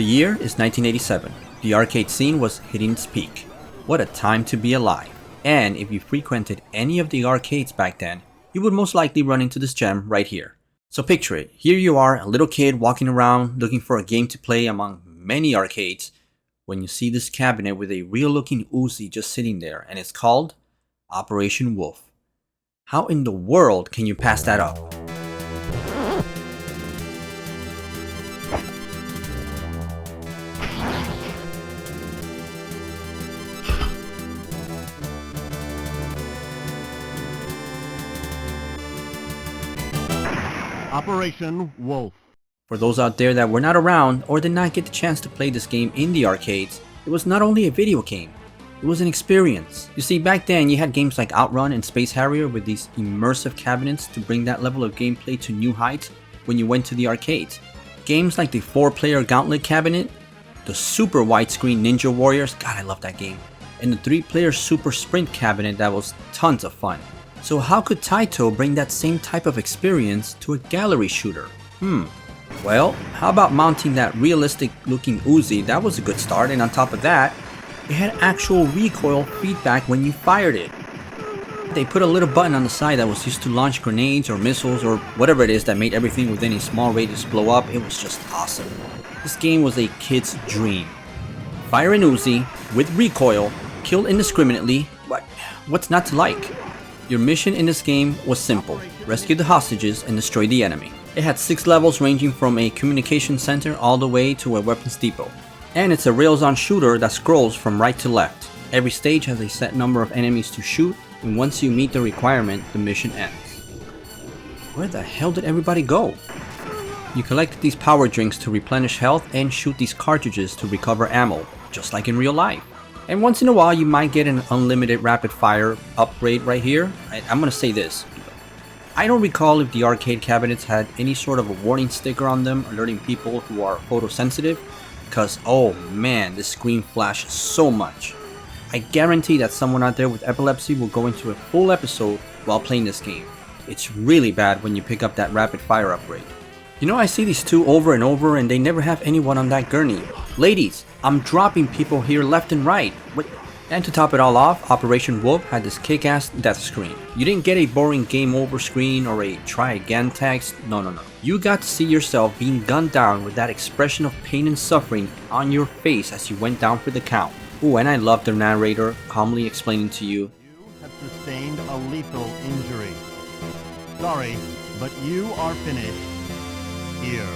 The year is 1987. The arcade scene was hitting its peak. What a time to be alive. And if you frequented any of the arcades back then, you would most likely run into this gem right here. So picture it, here you are, a little kid walking around looking for a game to play among many arcades, when you see this cabinet with a real looking Uzi just sitting there, and it's called Operation Wolf. How in the world can you pass that up? Operation Wolf. For those out there that were not around or did not get the chance to play this game in the arcades, it was not only a video game, it was an experience. You see, back then you had games like Outrun and Space Harrier with these immersive cabinets to bring that level of gameplay to new heights when you went to the arcades. Games like the 4-player Gauntlet cabinet, the super widescreen Ninja Warriors, god I love that game, and the 3-player Super Sprint cabinet that was tons of fun. So how could Taito bring that same type of experience to a gallery shooter? Well, how about mounting that realistic looking Uzi? That was a good start, and on top of that, it had actual recoil feedback when you fired it. They put a little button on the side that was used to launch grenades or missiles or whatever it is that made everything within a small radius blow up. It was just awesome. This game was a kid's dream. Fire an Uzi with recoil, kill indiscriminately, what's not to like? Your mission in this game was simple: rescue the hostages and destroy the enemy. It had 6 levels ranging from a communication center all the way to a weapons depot. And it's a rails-on shooter that scrolls from right to left. Every stage has a set number of enemies to shoot, and once you meet the requirement, the mission ends. Where the hell did everybody go? You collected these power drinks to replenish health and shoot these cartridges to recover ammo, just like in real life. And once in a while you might get an unlimited rapid fire upgrade right here. I'm gonna say this. I don't recall if the arcade cabinets had any sort of a warning sticker on them alerting people who are photosensitive, because oh man, this screen flashes so much. I guarantee that someone out there with epilepsy will go into a full episode while playing this game. It's really bad when you pick up that rapid fire upgrade. You know, I see these two over and over and they never have anyone on that gurney. Ladies, I'm dropping people here left and right. And to top it all off, Operation Wolf had this kick-ass death screen. You didn't get a boring game over screen or a try again text, no. You got to see yourself being gunned down with that expression of pain and suffering on your face as you went down for the count. Ooh, and I love the narrator calmly explaining to you, You have sustained a lethal injury. Sorry, but you are finished here.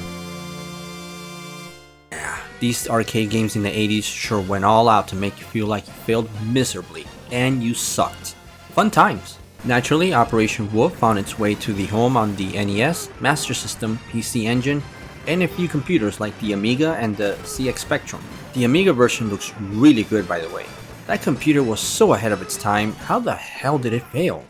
These arcade games in the 80s sure went all out to make you feel like you failed miserably, and you sucked. Fun times. Naturally, Operation Wolf found its way to the home on the NES, Master System, PC Engine, and a few computers like the Amiga and the CX Spectrum. The Amiga version looks really good, by the way. That computer was so ahead of its time, how the hell did it fail?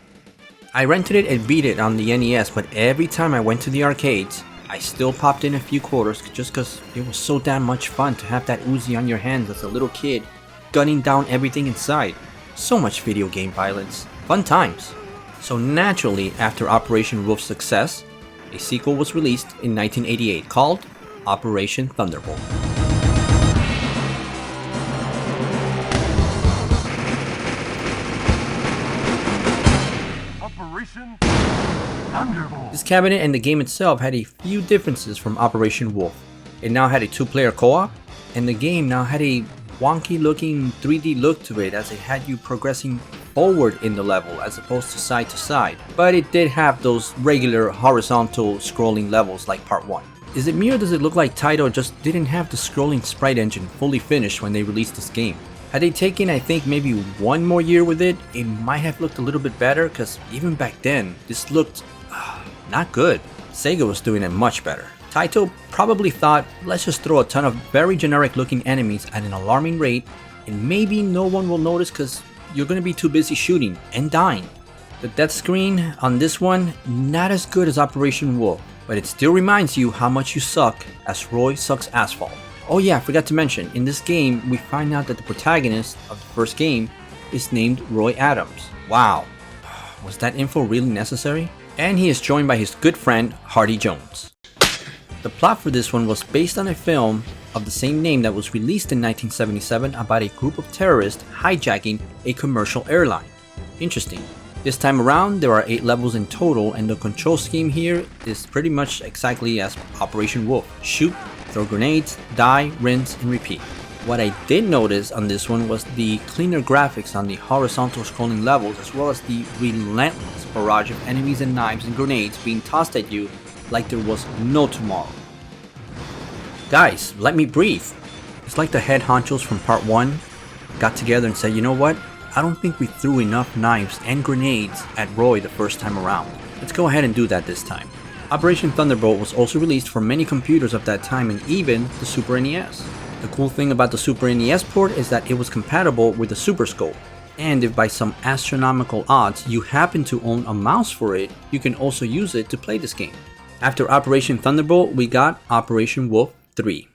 I rented it and beat it on the NES, but every time I went to the arcades, I still popped in a few quarters just cause it was so damn much fun to have that Uzi on your hands as a little kid, gunning down everything inside. So much video game violence. Fun times. So naturally, after Operation Wolf's success, a sequel was released in 1988 called Operation Thunderbolt. Operation Thunderbolt. This cabinet and the game itself had a few differences from Operation Wolf. It now had a 2-player co-op, and the game now had a wonky looking 3D look to it as it had you progressing forward in the level as opposed to side to side. But it did have those regular horizontal scrolling levels like part 1. Is it me or does it look like Taito just didn't have the scrolling sprite engine fully finished when they released this game? Had they taken, I think, maybe 1 more year with it, it might have looked a little bit better, because even back then, this looked not good. Sega was doing it much better. Taito probably thought, let's just throw a ton of very generic looking enemies at an alarming rate, and maybe no one will notice because you're going to be too busy shooting and dying. The death screen on this one, not as good as Operation Wolf, but it still reminds you how much you suck as Roy sucks asphalt. Oh yeah, I forgot to mention, in this game we find out that the protagonist of the first game is named Roy Adams. Wow, was that info really necessary? And he is joined by his good friend Hardy Jones. The plot for this one was based on a film of the same name that was released in 1977 about a group of terrorists hijacking a commercial airline. Interesting. This time around, there are 8 levels in total, and the control scheme here is pretty much exactly as Operation Wolf. Shoot, throw grenades, die, rinse, and repeat. What I did notice on this one was the cleaner graphics on the horizontal scrolling levels, as well as the relentless barrage of enemies and knives and grenades being tossed at you like there was no tomorrow. Guys, let me breathe. It's like the head honchos from part 1 got together and said, you know what? I don't think we threw enough knives and grenades at Roy the first time around. Let's go ahead and do that this time. Operation Thunderbolt was also released for many computers of that time and even the Super NES. The cool thing about the Super NES port is that it was compatible with the Super Scope. And if by some astronomical odds you happen to own a mouse for it, you can also use it to play this game. After Operation Thunderbolt, we got Operation Wolf 3.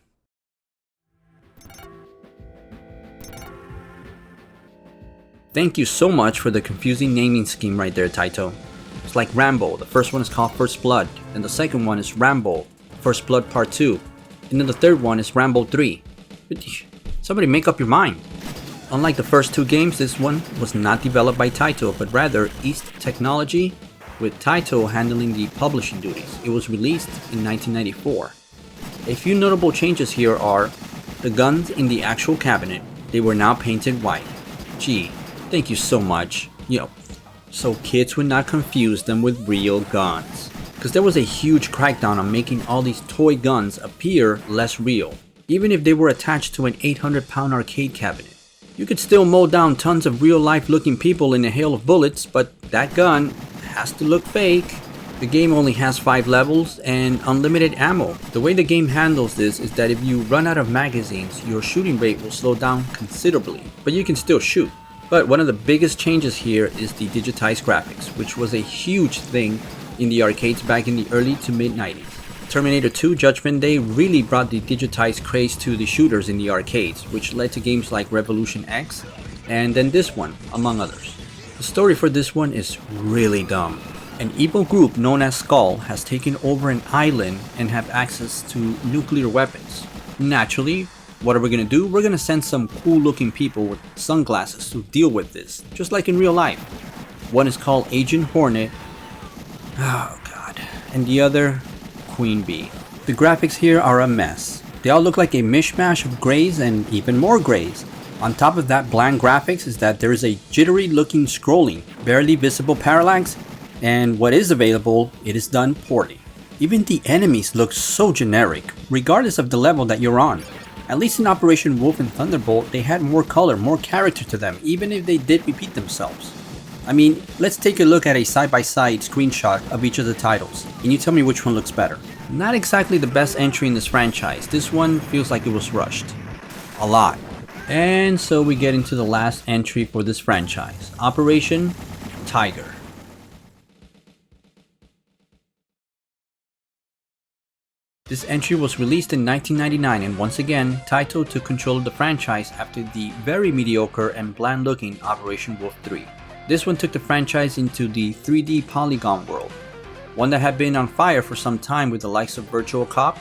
Thank you so much for the confusing naming scheme right there, Taito. It's like Rambo. The first one is called First Blood, and the second one is Rambo, First Blood Part 2, and then the third one is Rambo 3. Somebody make up your mind. Unlike the first 2 games, this one was not developed by Taito, but rather East Technology, with Taito handling the publishing duties. It was released in 1994. A few notable changes here are the guns in the actual cabinet. They were now painted white. Gee. Thank you so much. So kids would not confuse them with real guns. Because there was a huge crackdown on making all these toy guns appear less real, even if they were attached to an 800-pound arcade cabinet. You could still mow down tons of real-life looking people in a hail of bullets, but that gun has to look fake. The game only has 5 levels and unlimited ammo. The way the game handles this is that if you run out of magazines, your shooting rate will slow down considerably, but you can still shoot. But one of the biggest changes here is the digitized graphics, which was a huge thing in the arcades back in the early to mid 90s. Terminator 2 Judgment Day really brought the digitized craze to the shooters in the arcades, which led to games like Revolution X, and then this one, among others. The story for this one is really dumb. An evil group known as Skull has taken over an island and have access to nuclear weapons. Naturally, what are we gonna do? We're gonna send some cool looking people with sunglasses to deal with this, just like in real life. One is called Agent Hornet, oh god, and the other, Queen Bee. The graphics here are a mess. They all look like a mishmash of grays and even more grays. On top of that bland graphics is that there is a jittery looking scrolling, barely visible parallax, and what is available, it is done poorly. Even the enemies look so generic, regardless of the level that you're on. At least in Operation Wolf and Thunderbolt, they had more color, more character to them, even if they did repeat themselves. I mean, let's take a look at a side-by-side screenshot of each of the titles, and you tell me which one looks better. Not exactly the best entry in this franchise. This one feels like it was rushed. A lot. And so we get into the last entry for this franchise, Operation Tiger. This entry was released in 1999, and once again, Taito took control of the franchise after the very mediocre and bland looking Operation Wolf 3. This one took the franchise into the 3D polygon world, one that had been on fire for some time with the likes of Virtual Cop,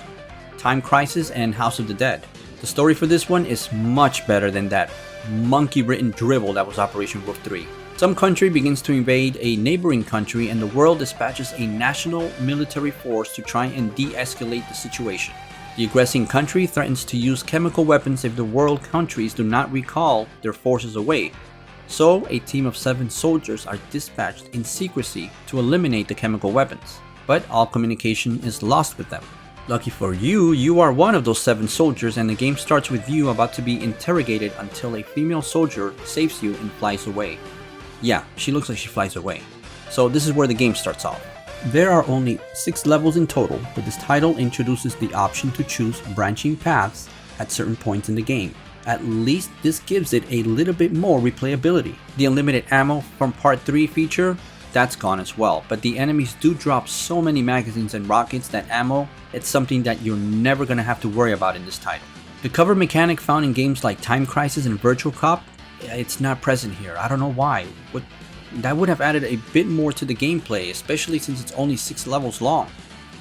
Time Crisis, and House of the Dead. The story for this one is much better than that monkey-written drivel that was Operation Wolf 3. Some country begins to invade a neighboring country and the world dispatches a national military force to try and de-escalate the situation. The aggressing country threatens to use chemical weapons if the world countries do not recall their forces away. So, a team of 7 soldiers are dispatched in secrecy to eliminate the chemical weapons. But all communication is lost with them. Lucky for you, you are one of those 7 soldiers and the game starts with you about to be interrogated until a female soldier saves you and flies away. Yeah, she looks like she flies away. So this is where the game starts off. There are only 6 levels in total, but this title introduces the option to choose branching paths at certain points in the game. At least this gives it a little bit more replayability. The unlimited ammo from part 3 feature, that's gone as well, but the enemies do drop so many magazines and rockets that ammo, it's something that you're never gonna have to worry about in this title. The cover mechanic found in games like Time Crisis and Virtual Cop, it's not present here. I don't know why. That would have added a bit more to the gameplay, especially since it's only 6 levels long.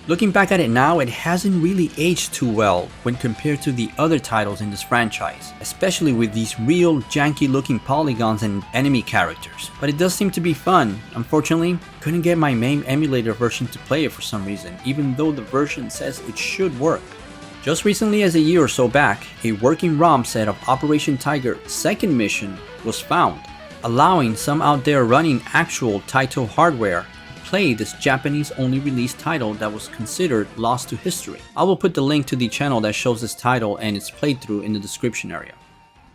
Looking back at it now, it hasn't really aged too well when compared to the other titles in this franchise, especially with these real janky looking polygons and enemy characters. But it does seem to be fun. Unfortunately, couldn't get my MAME emulator version to play it for some reason, even though the version says it should work. Just recently, as a year or so back, a working ROM set of Operation Tiger's second mission was found, allowing some out there running actual Taito hardware play this Japanese only released title that was considered lost to history. I will put the link to the channel that shows this title and its playthrough in the description area.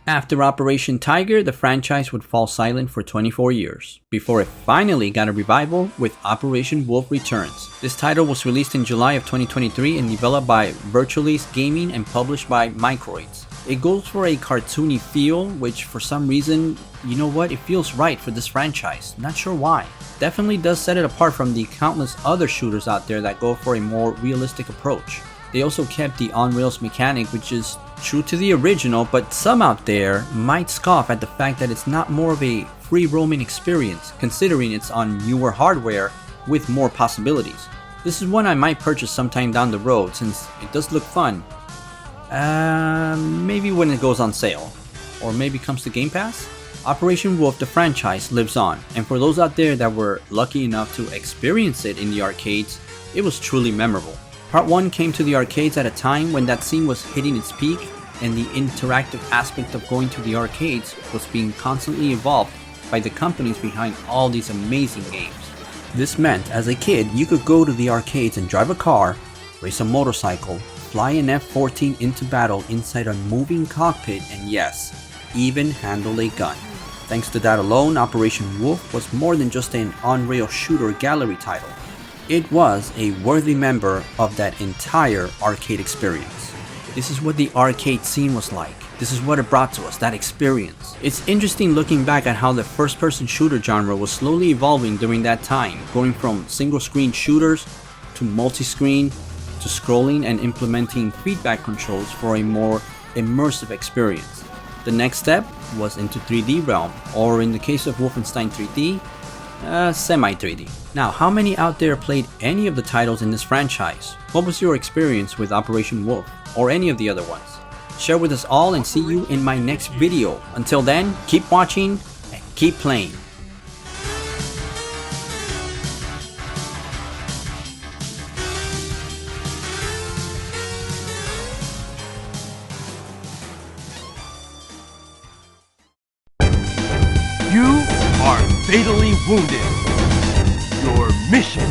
After Operation Tiger, the franchise would fall silent for 24 years, before it finally got a revival with Operation Wolf Returns. This title was released in July of 2023 and developed by Virtualis Gaming and published by Microids. It goes for a cartoony feel, which for some reason, you know what, it feels right for this franchise. Not sure why. Definitely does set it apart from the countless other shooters out there that go for a more realistic approach. They also kept the on-rails mechanic, which is true to the original, but some out there might scoff at the fact that it's not more of a free roaming experience, considering it's on newer hardware with more possibilities. This is one I might purchase sometime down the road since it does look fun. Maybe when it goes on sale, or maybe comes to Game Pass? Operation Wolf, the franchise, lives on, and for those out there that were lucky enough to experience it in the arcades, it was truly memorable. Part 1 came to the arcades at a time when that scene was hitting its peak, and the interactive aspect of going to the arcades was being constantly evolved by the companies behind all these amazing games. This meant, as a kid, you could go to the arcades and drive a car, race a motorcycle, fly an F-14 into battle inside a moving cockpit, and yes, even handle a gun. Thanks to that alone, Operation Wolf was more than just an on-rail shooter gallery title. It was a worthy member of that entire arcade experience. This is what the arcade scene was like. This is what it brought to us, that experience. It's interesting looking back at how the first-person shooter genre was slowly evolving during that time, going from single-screen shooters to multi-screen to scrolling and implementing feedback controls for a more immersive experience. The next step was into 3D realm, or in the case of Wolfenstein 3D, semi-3D. Now, how many out there played any of the titles in this franchise? What was your experience with Operation Wolf, or any of the other ones? Share with us all and see you in my next video. Until then, keep watching and keep playing. You are fatally wounded. Your mission